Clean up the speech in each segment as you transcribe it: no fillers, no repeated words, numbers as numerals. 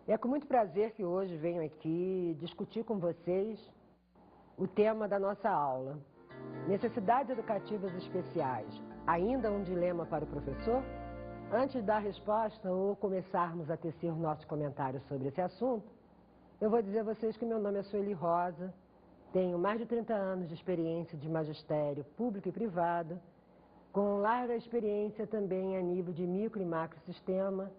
É com muito prazer que hoje venho aqui discutir com vocês o tema da nossa aula. Necessidades educativas especiais, ainda um dilema para o professor? Antes de dar a resposta ou começarmos a tecer nossos comentários sobre esse assunto, eu vou dizer a vocês que meu nome é Sueli Rosa, tenho mais de 30 anos de experiência de magistério público e privado, com larga experiência também a nível de micro e macrosistema,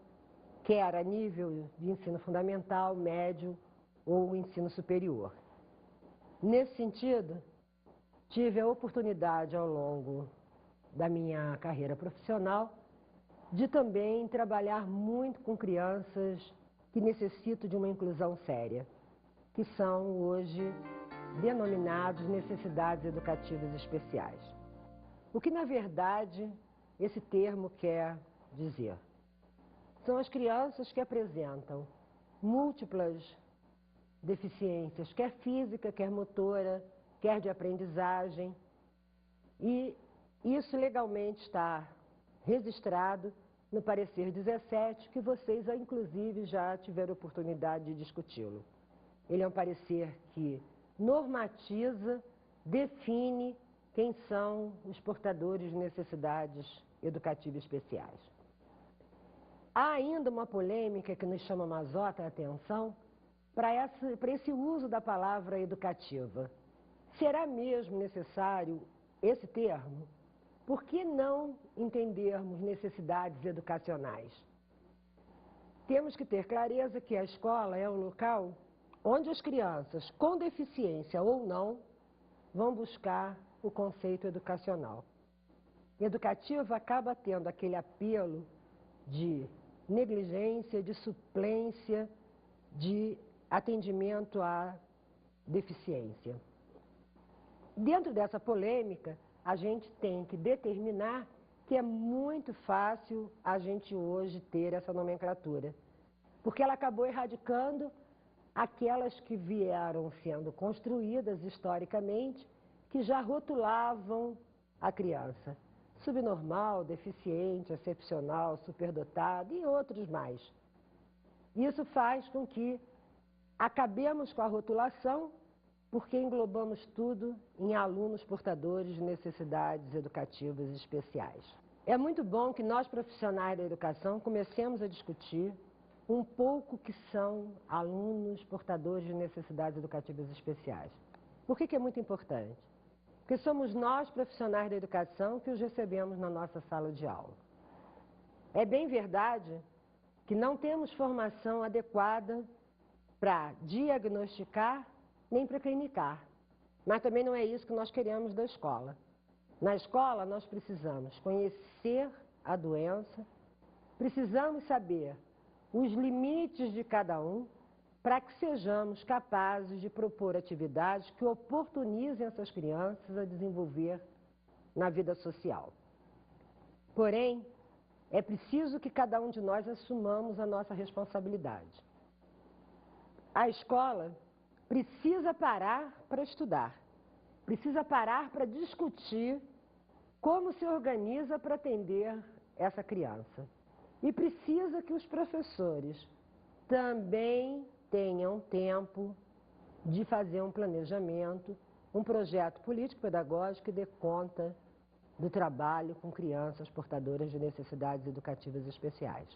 quer a nível de ensino fundamental, médio ou ensino superior. Nesse sentido, tive a oportunidade ao longo da minha carreira profissional de também trabalhar muito com crianças que necessitam de uma inclusão séria, que são hoje denominados necessidades educativas especiais. O que, na verdade, esse termo quer dizer? São as crianças que apresentam múltiplas deficiências, quer física, quer motora, quer de aprendizagem, e isso legalmente está registrado no parecer 17, que vocês, inclusive, já tiveram oportunidade de discuti-lo. Ele é um parecer que normatiza, define quem são os portadores de necessidades educativas especiais. Há ainda uma polêmica que nos chama a atenção para esse uso da palavra educativa. Será mesmo necessário esse termo? Por que não entendermos necessidades educacionais? Temos que ter clareza que a escola é um local onde as crianças, com deficiência ou não, vão buscar o conceito educacional. Educativo acaba tendo aquele apelo de negligência, de suplência, de atendimento à deficiência. Dentro dessa polêmica, a gente tem que determinar que é muito fácil a gente hoje ter essa nomenclatura, porque ela acabou erradicando aquelas que vieram sendo construídas historicamente, que já rotulavam a criança. Subnormal, deficiente, excepcional, superdotado e outros mais. Isso faz com que acabemos com a rotulação, porque englobamos tudo em alunos portadores de necessidades educativas especiais. É muito bom que nós, profissionais da educação, comecemos a discutir um pouco o que são alunos portadores de necessidades educativas especiais. Por que é muito importante? Porque somos nós, profissionais da educação, que os recebemos na nossa sala de aula. É bem verdade que não temos formação adequada para diagnosticar nem para clinicar, mas também não é isso que nós queremos da escola. Na escola, nós precisamos conhecer a doença, precisamos saber os limites de cada um, para que sejamos capazes de propor atividades que oportunizem essas crianças a desenvolver na vida social. Porém, é preciso que cada um de nós assumamos a nossa responsabilidade. A escola precisa parar para estudar, precisa parar para discutir como se organiza para atender essa criança. E precisa que os professores também tenham tempo de fazer um planejamento, um projeto político-pedagógico que dê conta do trabalho com crianças portadoras de necessidades educativas especiais.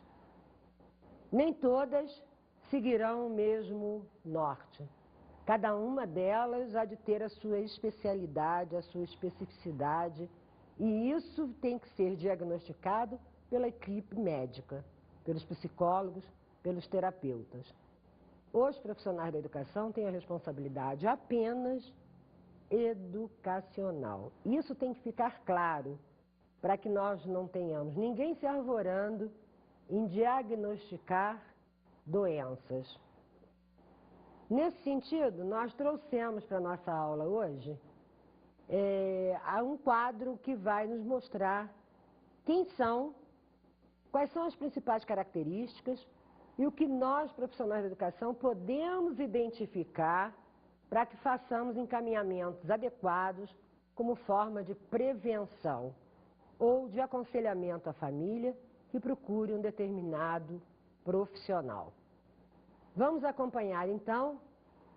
Nem todas seguirão o mesmo norte. Cada uma delas há de ter a sua especialidade, a sua especificidade, e isso tem que ser diagnosticado pela equipe médica, pelos psicólogos, pelos terapeutas. Os profissionais da educação têm a responsabilidade apenas educacional. Isso tem que ficar claro, para que nós não tenhamos ninguém se arvorando em diagnosticar doenças. Nesse sentido, nós trouxemos para a nossa aula hoje um quadro que vai nos mostrar quem são, quais são as principais características e o que nós, profissionais da educação, podemos identificar para que façamos encaminhamentos adequados como forma de prevenção ou de aconselhamento à família que procure um determinado profissional. Vamos acompanhar, então,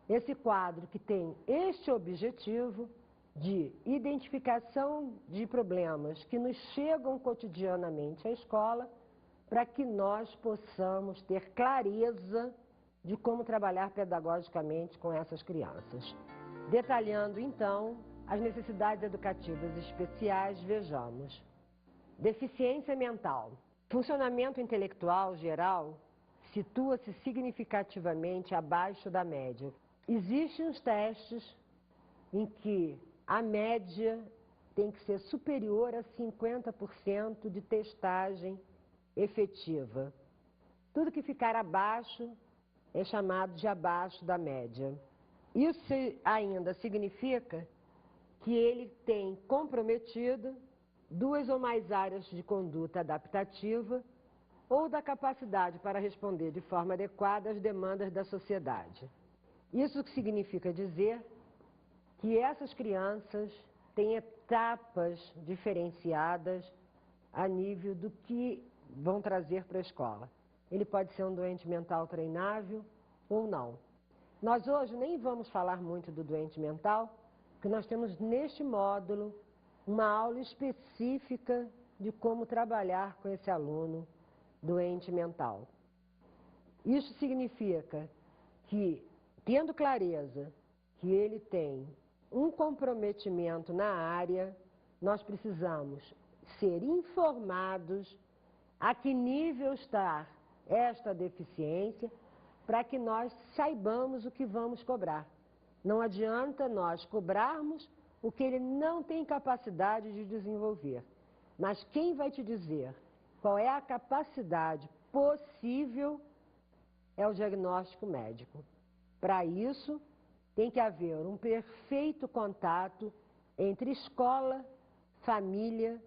esse quadro que tem este objetivo de identificação de problemas que nos chegam cotidianamente à escola, para que nós possamos ter clareza de como trabalhar pedagogicamente com essas crianças. Detalhando, então, as necessidades educativas especiais, vejamos. Deficiência mental. Funcionamento intelectual geral situa-se significativamente abaixo da média. Existem os testes em que a média tem que ser superior a 50% de testagem efetiva. Tudo que ficar abaixo é chamado de abaixo da média. Isso ainda significa que ele tem comprometido duas ou mais áreas de conduta adaptativa ou da capacidade para responder de forma adequada às demandas da sociedade. Isso significa dizer que essas crianças têm etapas diferenciadas a nível do que vão trazer para a escola. Ele pode ser um doente mental treinável ou não. Nós hoje nem vamos falar muito do doente mental, porque nós temos neste módulo uma aula específica de como trabalhar com esse aluno doente mental. Isso significa que, tendo clareza que ele tem um comprometimento na área, nós precisamos ser informados a que nível está esta deficiência, para que nós saibamos o que vamos cobrar. Não adianta nós cobrarmos o que ele não tem capacidade de desenvolver. Mas quem vai te dizer qual é a capacidade possível é o diagnóstico médico. Para isso, tem que haver um perfeito contato entre escola, família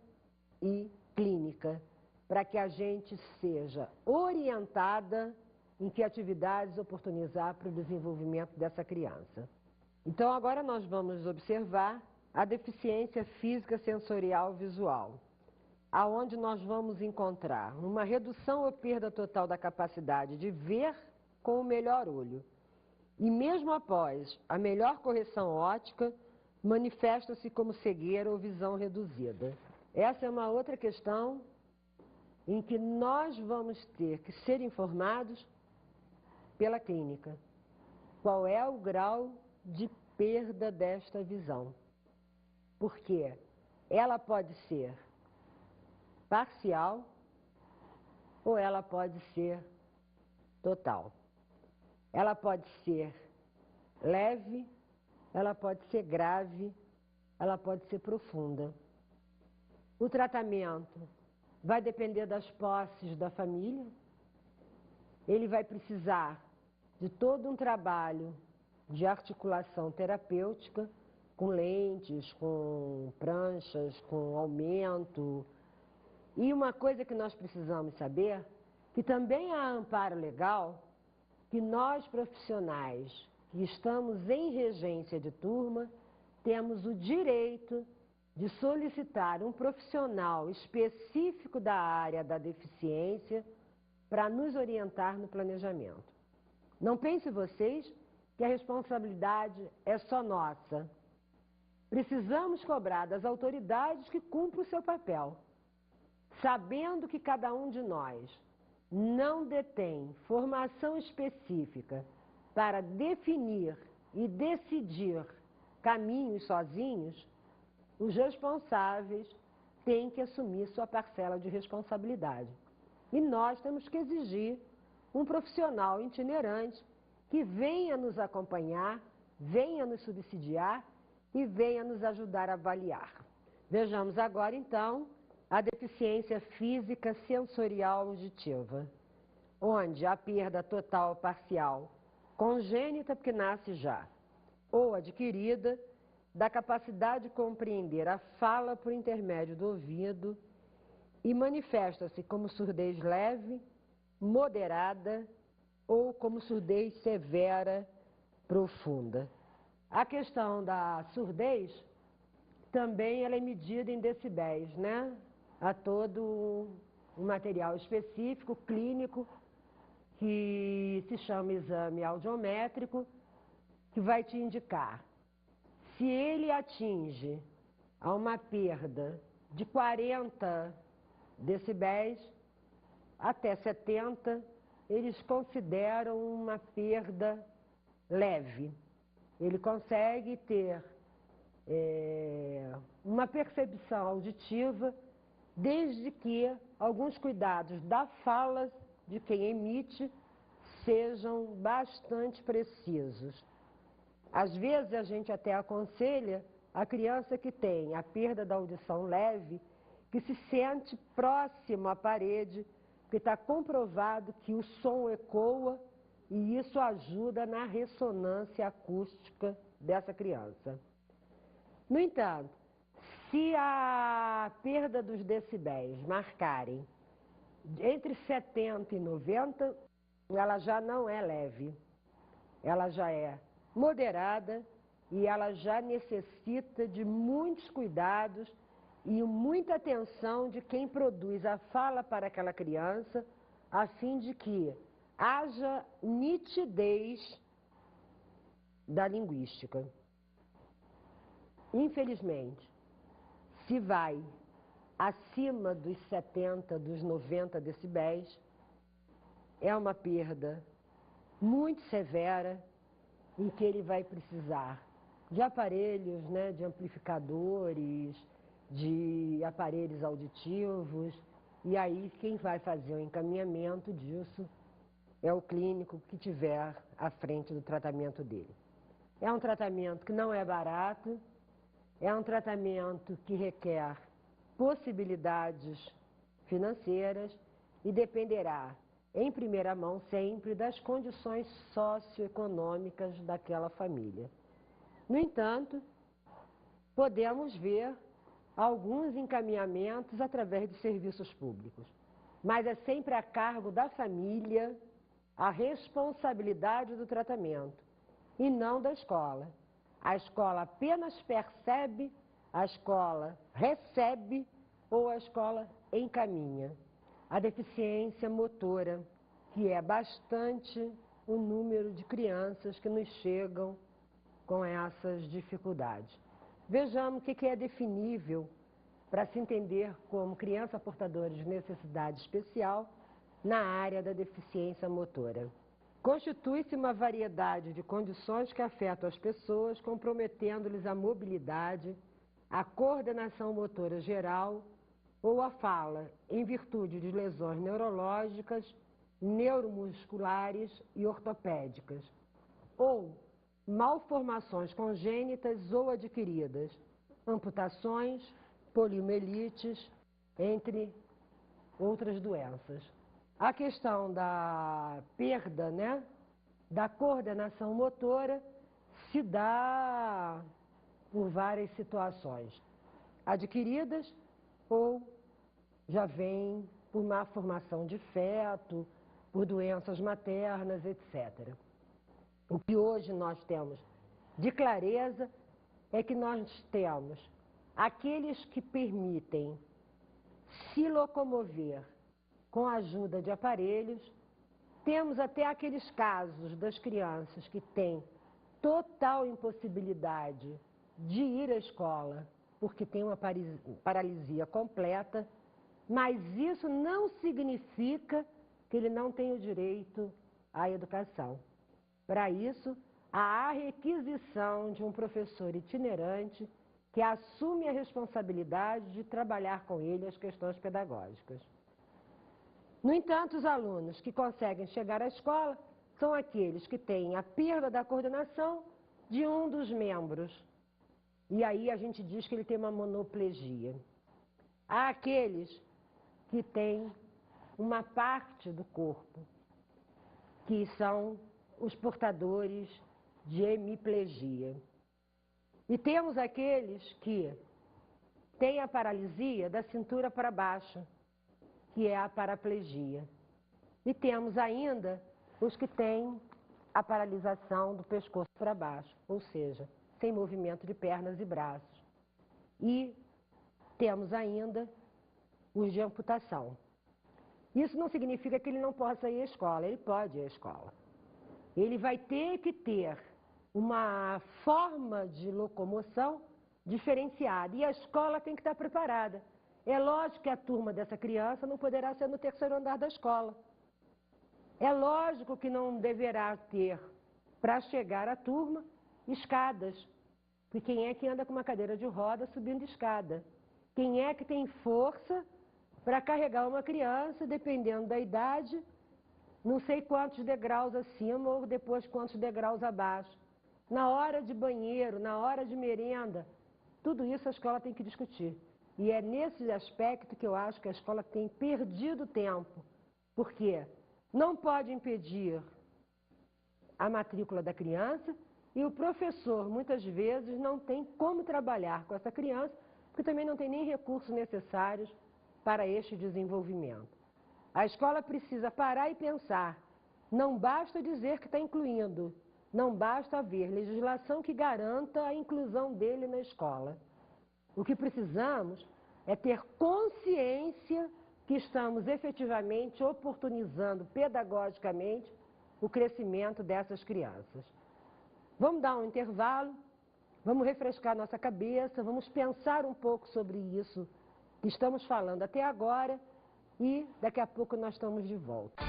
e clínica, para que a gente seja orientada em que atividades oportunizar para o desenvolvimento dessa criança. Então, agora nós vamos observar a deficiência física sensorial visual, aonde nós vamos encontrar uma redução ou perda total da capacidade de ver com o melhor olho. E mesmo após a melhor correção óptica, manifesta-se como cegueira ou visão reduzida. Essa é uma outra questão em que nós vamos ter que ser informados pela clínica. Qual é o grau de perda desta visão? Porque ela pode ser parcial ou ela pode ser total. Ela pode ser leve, ela pode ser grave, ela pode ser profunda. O tratamento vai depender das posses da família. Ele vai precisar de todo um trabalho de articulação terapêutica, com lentes, com pranchas, com aumento. E uma coisa que nós precisamos saber, que também há amparo legal, que nós profissionais que estamos em regência de turma, temos o direito de solicitar um profissional específico da área da deficiência para nos orientar no planejamento. Não pense vocês que a responsabilidade é só nossa. Precisamos cobrar das autoridades que cumprem o seu papel, sabendo que cada um de nós não detém formação específica para definir e decidir caminhos sozinhos. Os responsáveis têm que assumir sua parcela de responsabilidade. E nós temos que exigir um profissional itinerante que venha nos acompanhar, venha nos subsidiar e venha nos ajudar a avaliar. Vejamos agora, então, a deficiência física sensorial auditiva, onde a perda total ou parcial, congênita porque nasce já, ou adquirida, da capacidade de compreender a fala por intermédio do ouvido e manifesta-se como surdez leve, moderada ou como surdez severa, profunda. A questão da surdez também ela é medida em decibéis, né? Há todo um material específico, clínico, que se chama exame audiométrico, que vai te indicar se ele atinge a uma perda de 40 decibéis até 70, eles consideram uma perda leve. Ele consegue ter uma percepção auditiva, desde que alguns cuidados da fala de quem emite sejam bastante precisos. Às vezes a gente até aconselha a criança que tem a perda da audição leve, que se sente próximo à parede, porque está comprovado que o som ecoa e isso ajuda na ressonância acústica dessa criança. No entanto, se a perda dos decibéis marcarem entre 70 e 90, ela já não é leve, ela já é moderada e ela já necessita de muitos cuidados e muita atenção de quem produz a fala para aquela criança, a fim de que haja nitidez da linguística. Infelizmente, se vai acima dos 70, dos 90 decibéis, é uma perda muito severa em que ele vai precisar de aparelhos, né, de amplificadores, de aparelhos auditivos, e aí quem vai fazer o encaminhamento disso é o clínico que tiver à frente do tratamento dele. É um tratamento que não é barato, é um tratamento que requer possibilidades financeiras e dependerá, em primeira mão, sempre das condições socioeconômicas daquela família. No entanto, podemos ver alguns encaminhamentos através de serviços públicos, mas é sempre a cargo da família a responsabilidade do tratamento e não da escola. A escola apenas percebe, a escola recebe ou a escola encaminha. A deficiência motora, que é bastante o número de crianças que nos chegam com essas dificuldades. Vejamos o que é definível para se entender como criança portadora de necessidade especial na área da deficiência motora. Constitui-se uma variedade de condições que afetam as pessoas, comprometendo-lhes a mobilidade, a coordenação motora geral ou a fala, em virtude de lesões neurológicas, neuromusculares e ortopédicas, ou malformações congênitas ou adquiridas, amputações, poliomielites, entre outras doenças. A questão da perda, né, da coordenação motora se dá por várias situações, adquiridas ou já vem por má formação de feto, por doenças maternas, etc. O que hoje nós temos de clareza é que nós temos aqueles que permitem se locomover com a ajuda de aparelhos, temos até aqueles casos das crianças que têm total impossibilidade de ir à escola porque tem uma paralisia completa, mas isso não significa que ele não tem o direito à educação. Para isso, há a requisição de um professor itinerante que assume a responsabilidade de trabalhar com ele as questões pedagógicas. No entanto, os alunos que conseguem chegar à escola são aqueles que têm a perda da coordenação de um dos membros. E aí a gente diz que ele tem uma monoplegia. Há aqueles que têm uma parte do corpo, que são os portadores de hemiplegia. E temos aqueles que têm a paralisia da cintura para baixo, que é a paraplegia. E temos ainda os que têm a paralisação do pescoço para baixo, ou seja, sem movimento de pernas e braços. E temos ainda os de amputação. Isso não significa que ele não possa ir à escola, ele pode ir à escola. Ele vai ter que ter uma forma de locomoção diferenciada e a escola tem que estar preparada. É lógico que a turma dessa criança não poderá ser no terceiro andar da escola. É lógico que não deverá ter, para chegar à turma, escadas. Porque quem é que anda com uma cadeira de roda subindo escada? Quem é que tem força para carregar uma criança, dependendo da idade, não sei quantos degraus acima ou depois quantos degraus abaixo? Na hora de banheiro, na hora de merenda, tudo isso a escola tem que discutir. E é nesse aspecto que eu acho que a escola tem perdido tempo. Por quê? Não pode impedir a matrícula da criança e o professor, muitas vezes, não tem como trabalhar com essa criança, porque também não tem nem recursos necessários para este desenvolvimento. A escola precisa parar e pensar. Não basta dizer que está incluindo, não basta haver legislação que garanta a inclusão dele na escola. O que precisamos é ter consciência que estamos efetivamente oportunizando pedagogicamente o crescimento dessas crianças. Vamos dar um intervalo, vamos refrescar nossa cabeça, vamos pensar um pouco sobre isso que estamos falando até agora e daqui a pouco nós estamos de volta.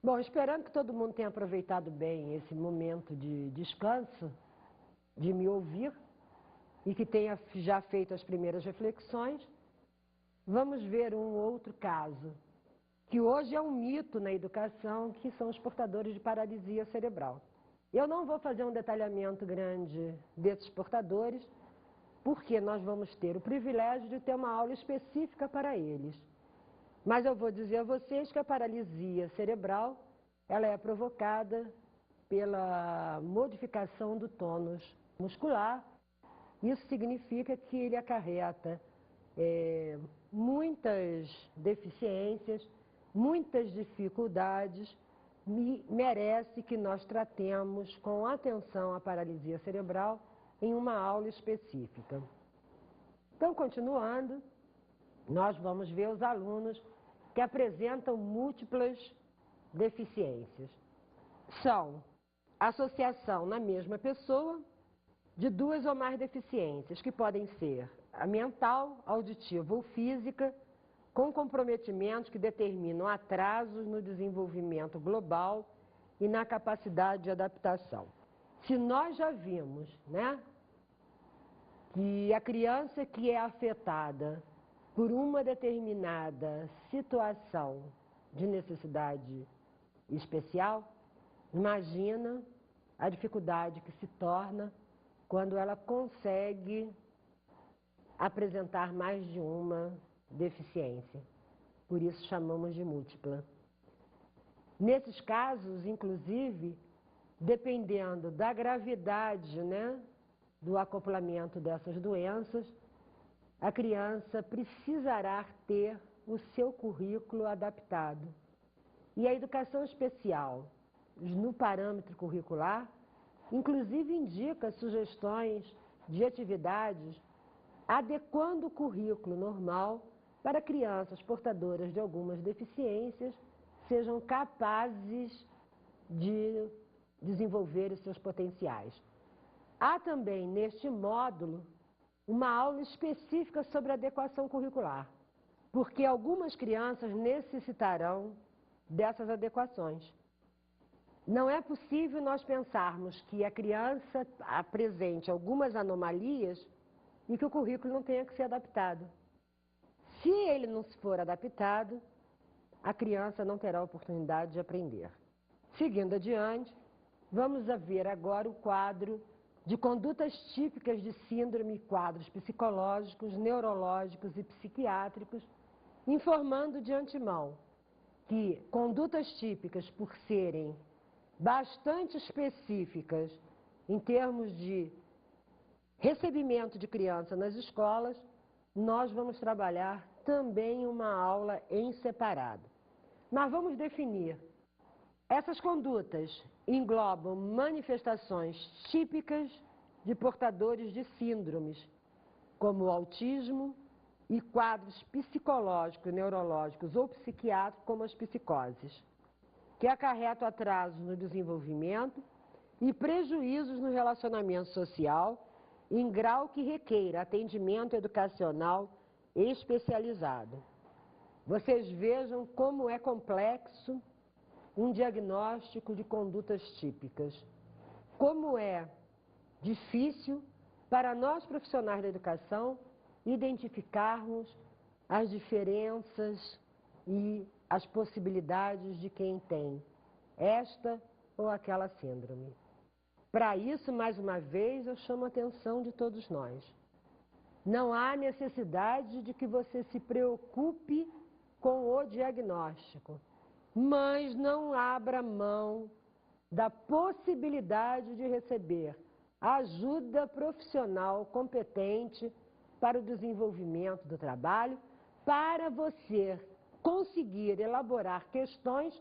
Bom, esperando que todo mundo tenha aproveitado bem esse momento de descanso, de me ouvir, e que tenha já feito as primeiras reflexões, vamos ver um outro caso, que hoje é um mito na educação, que são os portadores de paralisia cerebral. Eu não vou fazer um detalhamento grande desses portadores, porque nós vamos ter o privilégio de ter uma aula específica para eles. Mas eu vou dizer a vocês que a paralisia cerebral, ela é provocada pela modificação do tônus muscular. Isso significa que ele acarreta muitas deficiências, muitas dificuldades, e merece que nós tratemos com atenção a paralisia cerebral em uma aula específica. Então, continuando, nós vamos ver os alunos que apresentam múltiplas deficiências. São associação na mesma pessoa de duas ou mais deficiências, que podem ser a mental, auditiva ou física, com comprometimentos que determinam atrasos no desenvolvimento global e na capacidade de adaptação. Se nós já vimos, né, que a criança que é afetada por uma determinada situação de necessidade especial, imagina a dificuldade que se torna quando ela consegue apresentar mais de uma deficiência. Por isso chamamos de múltipla. Nesses casos, inclusive, dependendo da gravidade, né, do acoplamento dessas doenças, a criança precisará ter o seu currículo adaptado. E a educação especial, no parâmetro curricular, inclusive indica sugestões de atividades adequando o currículo normal para crianças portadoras de algumas deficiências sejam capazes de desenvolver os seus potenciais. Há também, neste módulo, uma aula específica sobre adequação curricular, porque algumas crianças necessitarão dessas adequações. Não é possível nós pensarmos que a criança apresente algumas anomalias e que o currículo não tenha que ser adaptado. Se ele não for adaptado, a criança não terá oportunidade de aprender. Seguindo adiante, vamos ver agora o quadro de condutas típicas de síndrome, quadros psicológicos, neurológicos e psiquiátricos, informando de antemão que condutas típicas, por serem bastante específicas em termos de recebimento de criança nas escolas, nós vamos trabalhar também uma aula em separado. Mas vamos definir. Essas condutas englobam manifestações típicas de portadores de síndromes, como o autismo e quadros psicológicos, neurológicos ou psiquiátricos, como as psicoses, que acarretam atrasos no desenvolvimento e prejuízos no relacionamento social, em grau que requeira atendimento educacional especializado. Vocês vejam como é complexo um diagnóstico de condutas típicas. Como é difícil para nós profissionais da educação identificarmos as diferenças e as possibilidades de quem tem esta ou aquela síndrome. Para isso, mais uma vez, eu chamo a atenção de todos nós. Não há necessidade de que você se preocupe com o diagnóstico, mas não abra mão da possibilidade de receber ajuda profissional competente para o desenvolvimento do trabalho, para você conseguir elaborar questões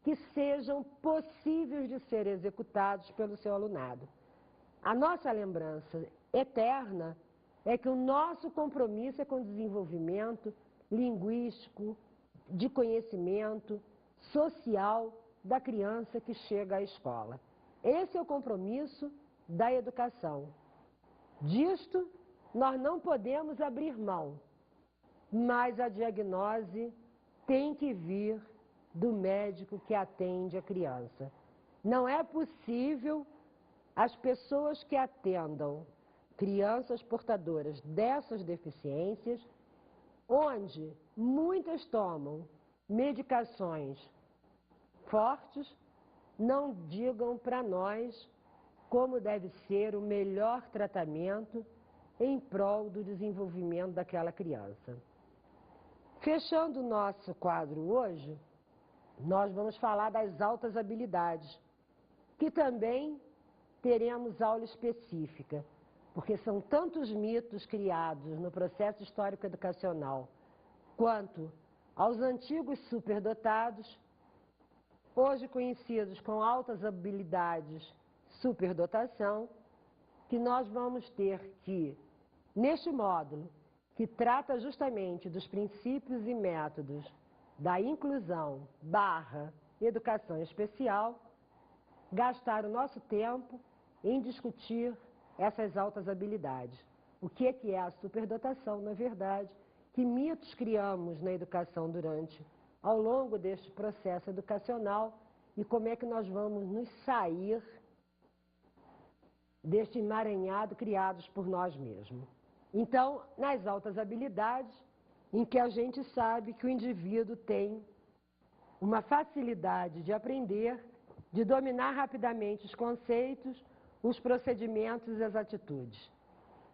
que sejam possíveis de ser executados pelo seu alunado. A nossa lembrança eterna é que o nosso compromisso é com o desenvolvimento linguístico, de conhecimento, social da criança que chega à escola. Esse é o compromisso da educação. Disto, nós não podemos abrir mão, mas a diagnose tem que vir do médico que atende a criança. Não é possível as pessoas que atendam crianças portadoras dessas deficiências, onde muitas tomam medicações fortes, não digam para nós como deve ser o melhor tratamento em prol do desenvolvimento daquela criança. Fechando o nosso quadro hoje, nós vamos falar das altas habilidades, que também teremos aula específica, porque são tantos mitos criados no processo histórico educacional, quanto aos antigos superdotados, hoje conhecidos com altas habilidades, superdotação, que nós vamos ter que, neste módulo, que trata justamente dos princípios e métodos da inclusão / educação especial, gastar o nosso tempo em discutir essas altas habilidades. O que é a superdotação, na verdade? Que mitos criamos na educação ao longo deste processo educacional e como é que nós vamos nos sair deste emaranhado criados por nós mesmos. Então, nas altas habilidades, em que a gente sabe que o indivíduo tem uma facilidade de aprender, de dominar rapidamente os conceitos, os procedimentos e as atitudes.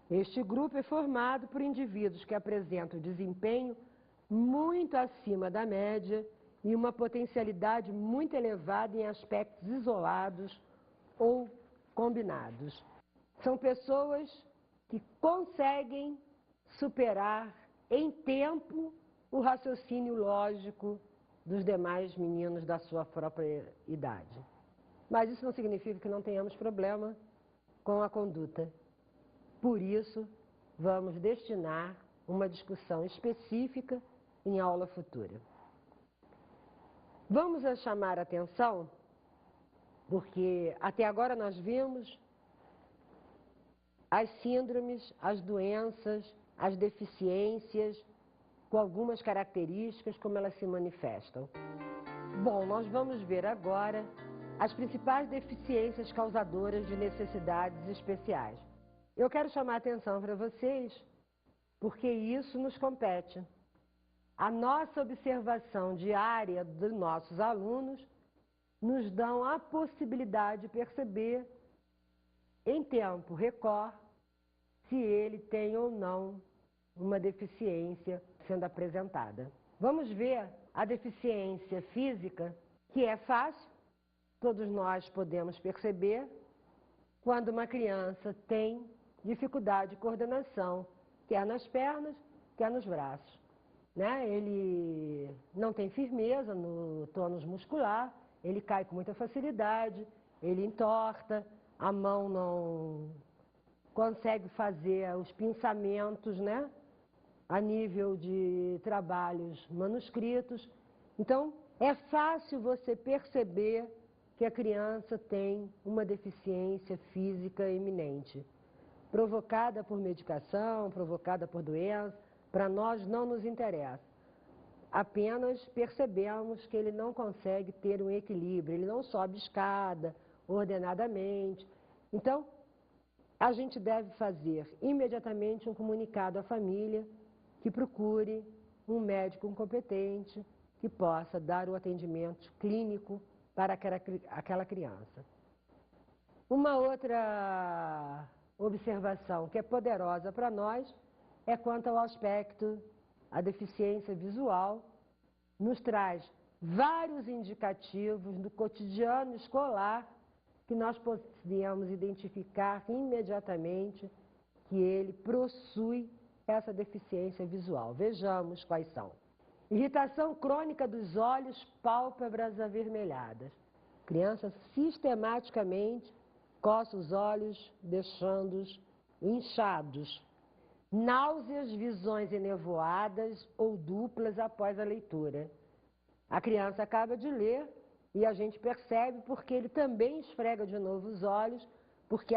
Este grupo é formado por indivíduos que apresentam desempenho muito acima da média e uma potencialidade muito elevada em aspectos isolados ou combinados. São pessoas que conseguem superar em tempo o raciocínio lógico dos demais meninos da sua própria idade. Mas isso não significa que não tenhamos problema com a conduta. Por isso, vamos destinar uma discussão específica em aula futura. Vamos chamar a atenção, porque até agora nós vimos as síndromes, as doenças, as deficiências, com algumas características, como elas se manifestam. Bom, nós vamos ver agora as principais deficiências causadoras de necessidades especiais. Eu quero chamar a atenção para vocês, porque isso nos compete. A nossa observação diária dos nossos alunos nos dão a possibilidade de perceber em tempo recorde se ele tem ou não uma deficiência sendo apresentada. Vamos ver a deficiência física, que é fácil, todos nós podemos perceber, quando uma criança tem dificuldade de coordenação, quer nas pernas, quer nos braços. Né? Ele não tem firmeza no tônus muscular, ele cai com muita facilidade, ele entorta, a mão não consegue fazer os pinçamentos, né? A nível de trabalhos manuscritos. Então, é fácil você perceber que a criança tem uma deficiência física eminente, provocada por medicação, provocada por doença, para nós não nos interessa. Apenas percebemos que ele não consegue ter um equilíbrio, ele não sobe escada ordenadamente. Então, a gente deve fazer imediatamente um comunicado à família que procure um médico competente que possa dar o atendimento clínico para aquela criança. Uma outra observação que é poderosa para nós é quanto ao aspecto, a deficiência visual nos traz vários indicativos do cotidiano escolar que nós podemos identificar imediatamente que ele possui essa deficiência visual. Vejamos quais são. Irritação crônica dos olhos, pálpebras avermelhadas. Criança sistematicamente coça os olhos, deixando-os inchados. Náuseas, visões enevoadas ou duplas após a leitura. A criança acaba de ler e a gente percebe porque ele também esfrega de novo os olhos, porque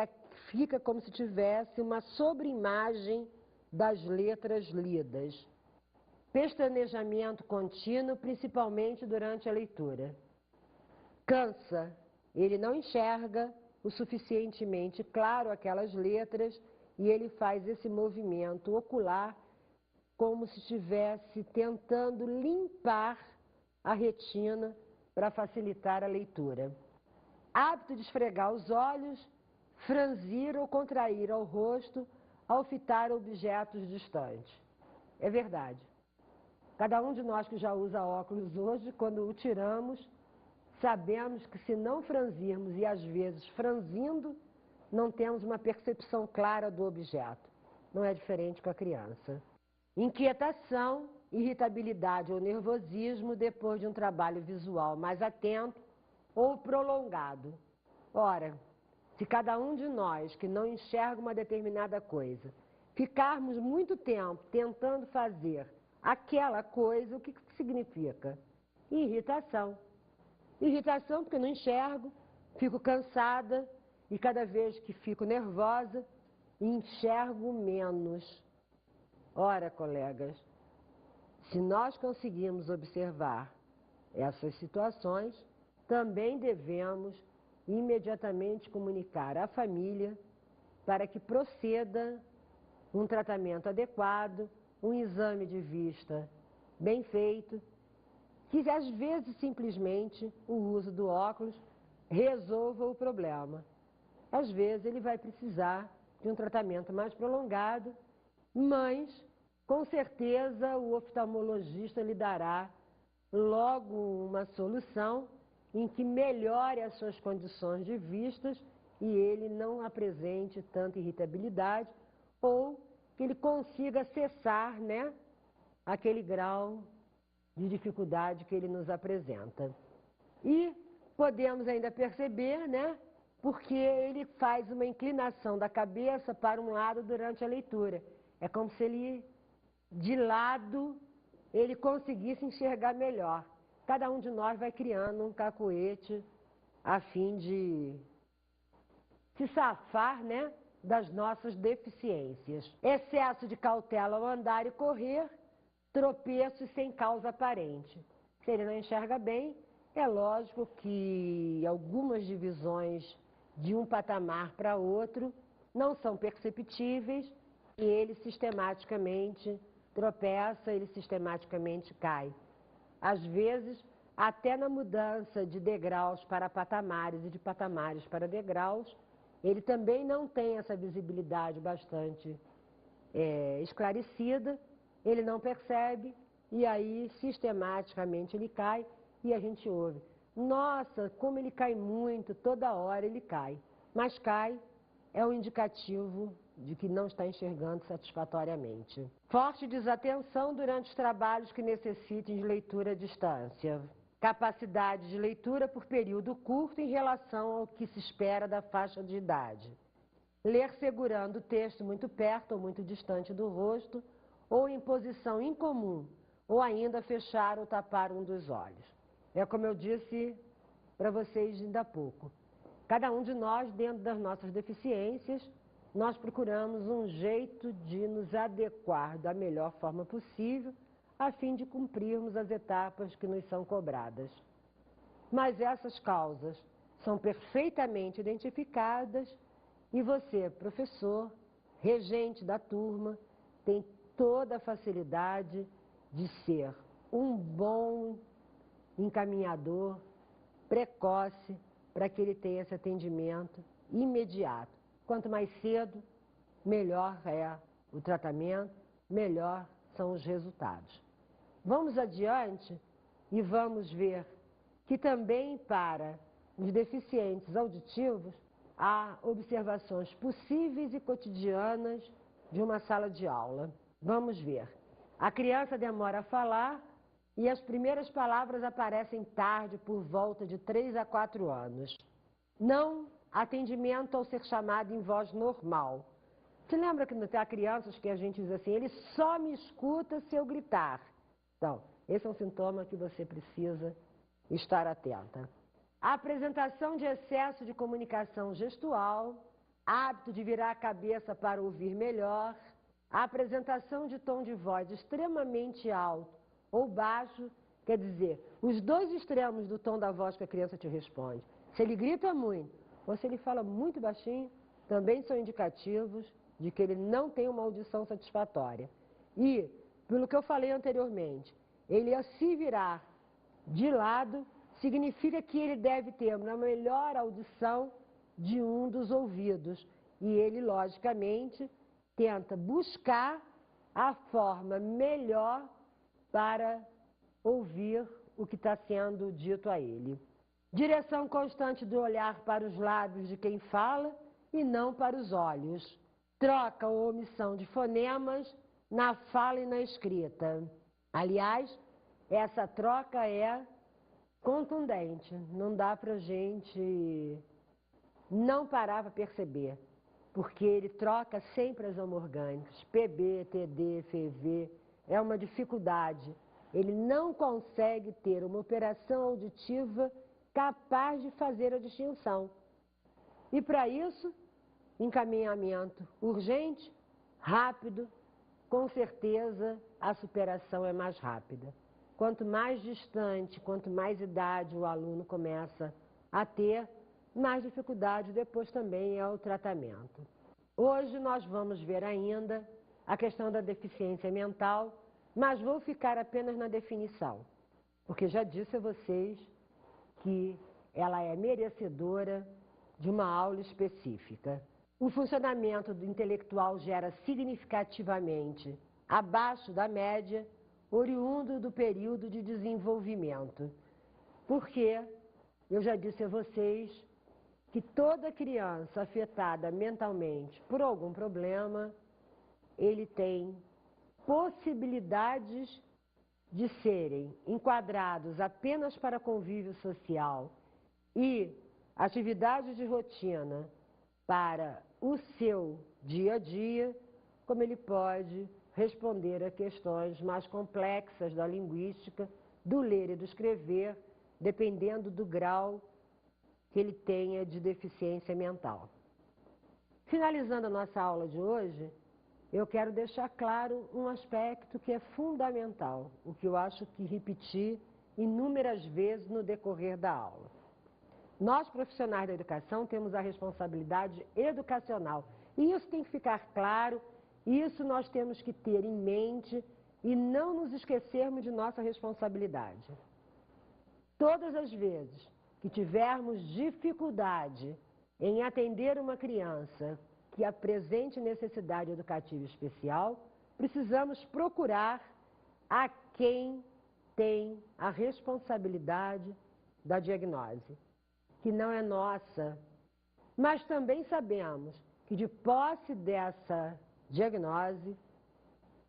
fica como se tivesse uma sobreimagem das letras lidas. Pestanejamento contínuo, principalmente durante a leitura. Cansa, ele não enxerga o suficientemente claro aquelas letras e ele faz esse movimento ocular como se estivesse tentando limpar a retina para facilitar a leitura. Hábito de esfregar os olhos, franzir ou contrair ao rosto ao fitar objetos distantes. É verdade. Cada um de nós que já usa óculos hoje, quando o tiramos, sabemos que se não franzirmos e às vezes franzindo, não temos uma percepção clara do objeto. Não é diferente com a criança. Inquietação, irritabilidade ou nervosismo depois de um trabalho visual mais atento ou prolongado. Ora, se cada um de nós que não enxerga uma determinada coisa, ficarmos muito tempo tentando fazer aquela coisa, o que significa? Irritação. Irritação porque não enxergo, fico cansada e cada vez que fico nervosa, enxergo menos. Ora, colegas, se nós conseguimos observar essas situações, também devemos imediatamente comunicar à família para que proceda um tratamento adequado, um exame de vista bem feito, que às vezes simplesmente o uso do óculos resolva o problema. Às vezes ele vai precisar de um tratamento mais prolongado, mas com certeza o oftalmologista lhe dará logo uma solução em que melhore as suas condições de vistas e ele não apresente tanta irritabilidade ou que ele consiga cessar, né, aquele grau de dificuldade que ele nos apresenta. E podemos ainda perceber, né, porque ele faz uma inclinação da cabeça para um lado durante a leitura. É como se ele, de lado, ele conseguisse enxergar melhor. Cada um de nós vai criando um cacoete a fim de se safar, né, das nossas deficiências. Excesso de cautela ao andar e correr, tropeços sem causa aparente. Se ele não enxerga bem, é lógico que algumas divisões de um patamar para outro não são perceptíveis e ele sistematicamente tropeça, ele sistematicamente cai. Às vezes, até na mudança de degraus para patamares e de patamares para degraus, ele também não tem essa visibilidade bastante esclarecida, ele não percebe e aí sistematicamente ele cai e a gente ouve. Nossa, como ele cai muito, toda hora ele cai. Mas cai é um indicativo de que não está enxergando satisfatoriamente. Forte desatenção durante os trabalhos que necessitem de leitura à distância. Capacidade de leitura por período curto em relação ao que se espera da faixa de idade. Ler segurando o texto muito perto ou muito distante do rosto, ou em posição incomum, ou ainda fechar ou tapar um dos olhos. É como eu disse para vocês ainda há pouco. Cada um de nós, dentro das nossas deficiências, nós procuramos um jeito de nos adequar da melhor forma possível, a fim de cumprirmos as etapas que nos são cobradas. Mas essas causas são perfeitamente identificadas e você, professor, regente da turma, tem toda a facilidade de ser um bom encaminhador, precoce, para que ele tenha esse atendimento imediato. Quanto mais cedo, melhor é o tratamento, melhor são os resultados. Vamos adiante e vamos ver que também para os deficientes auditivos há observações possíveis e cotidianas de uma sala de aula. Vamos ver. A criança demora a falar e as primeiras palavras aparecem tarde, por volta de 3 a 4 anos. Não atendimento ao ser chamado em voz normal. Você lembra que há crianças que a gente diz assim, ele só me escuta se eu gritar. Então, esse é um sintoma que você precisa estar atenta. A apresentação de excesso de comunicação gestual, hábito de virar a cabeça para ouvir melhor, a apresentação de tom de voz extremamente alto ou baixo, quer dizer, os dois extremos do tom da voz que a criança te responde. Se ele grita muito ou se ele fala muito baixinho, também são indicativos de que ele não tem uma audição satisfatória. E, pelo que eu falei anteriormente, ele a se virar de lado significa que ele deve ter uma melhor audição de um dos ouvidos. E ele, logicamente, tenta buscar a forma melhor para ouvir o que está sendo dito a ele. Direção constante do olhar para os lábios de quem fala e não para os olhos. Troca ou omissão de fonemas na fala e na escrita. Aliás, essa troca é contundente, não dá para a gente não parar para perceber, porque ele troca sempre as homorgânicas, PB, TD, FV, é uma dificuldade. Ele não consegue ter uma operação auditiva capaz de fazer a distinção. E para isso, encaminhamento urgente, rápido, com certeza a superação é mais rápida. Quanto mais distante, quanto mais idade o aluno começa a ter, mais dificuldade depois também é o tratamento. Hoje nós vamos ver ainda a questão da deficiência mental, mas vou ficar apenas na definição, porque já disse a vocês que ela é merecedora de uma aula específica. O funcionamento do intelectual gera significativamente abaixo da média, oriundo do período de desenvolvimento. Porque eu já disse a vocês que toda criança afetada mentalmente por algum problema, ele tem possibilidades de serem enquadrados apenas para convívio social e atividades de rotina para o seu dia a dia, como ele pode responder a questões mais complexas da linguística, do ler e do escrever, dependendo do grau que ele tenha de deficiência mental. Finalizando a nossa aula de hoje, eu quero deixar claro um aspecto que é fundamental, o que eu acho que repeti inúmeras vezes no decorrer da aula. Nós, profissionais da educação, temos a responsabilidade educacional. E isso tem que ficar claro, isso nós temos que ter em mente e não nos esquecermos de nossa responsabilidade. Todas as vezes que tivermos dificuldade em atender uma criança que apresente necessidade educativa especial, precisamos procurar a quem tem a responsabilidade da diagnose, que não é nossa, mas também sabemos que de posse dessa diagnose,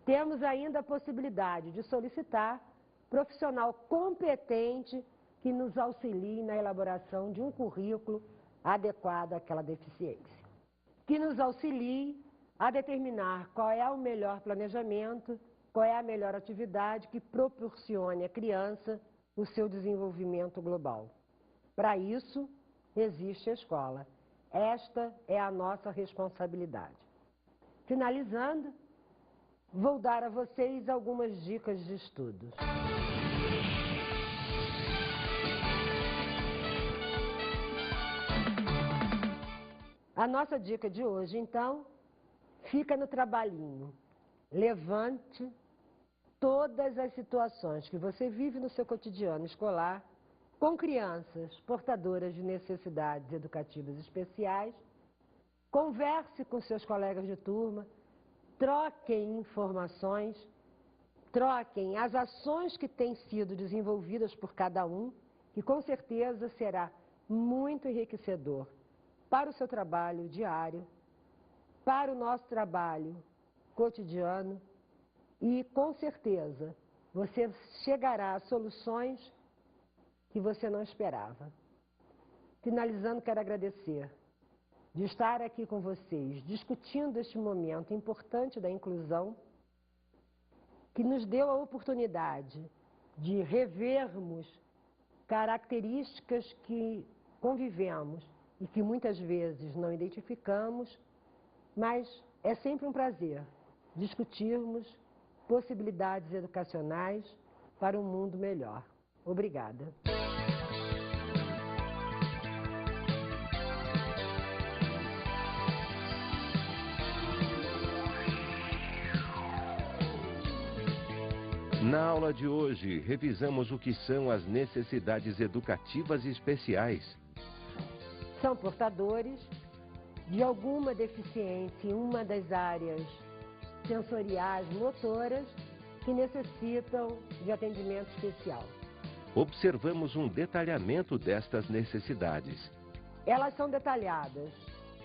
temos ainda a possibilidade de solicitar profissional competente que nos auxilie na elaboração de um currículo adequado àquela deficiência, que nos auxilie a determinar qual é o melhor planejamento, qual é a melhor atividade que proporcione à criança o seu desenvolvimento global. Para isso, existe a escola. Esta é a nossa responsabilidade. Finalizando, vou dar a vocês algumas dicas de estudos. A nossa dica de hoje, então, fica no trabalhinho. Levante todas as situações que você vive no seu cotidiano escolar com crianças portadoras de necessidades educativas especiais. Converse com seus colegas de turma, troquem informações, troquem as ações que têm sido desenvolvidas por cada um, que com certeza será muito enriquecedor para o seu trabalho diário, para o nosso trabalho cotidiano e, com certeza, você chegará a soluções que você não esperava. Finalizando, quero agradecer de estar aqui com vocês, discutindo este momento importante da inclusão, que nos deu a oportunidade de revermos características que convivemos e que muitas vezes não identificamos, mas é sempre um prazer discutirmos possibilidades educacionais para um mundo melhor. Obrigada. Na aula de hoje, revisamos o que são as necessidades educativas especiais. São portadores de alguma deficiência em uma das áreas sensoriais motoras que necessitam de atendimento especial. Observamos um detalhamento destas necessidades. Elas são detalhadas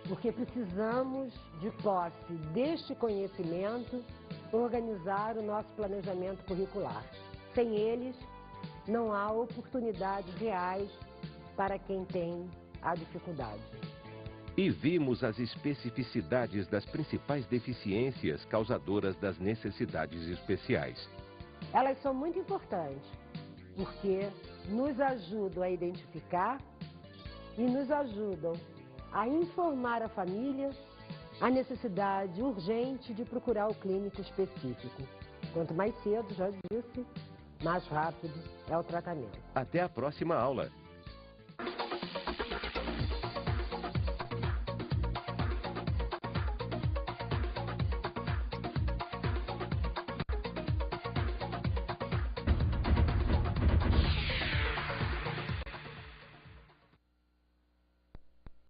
porque precisamos, de posse deste conhecimento, organizar o nosso planejamento curricular. Sem eles, não há oportunidades reais para quem tem a dificuldade. E vimos as especificidades das principais deficiências causadoras das necessidades especiais. Elas são muito importantes, porque nos ajudam a identificar e nos ajudam a informar a família a necessidade urgente de procurar o clínico específico. Quanto mais cedo, já disse, mais rápido é o tratamento. Até a próxima aula!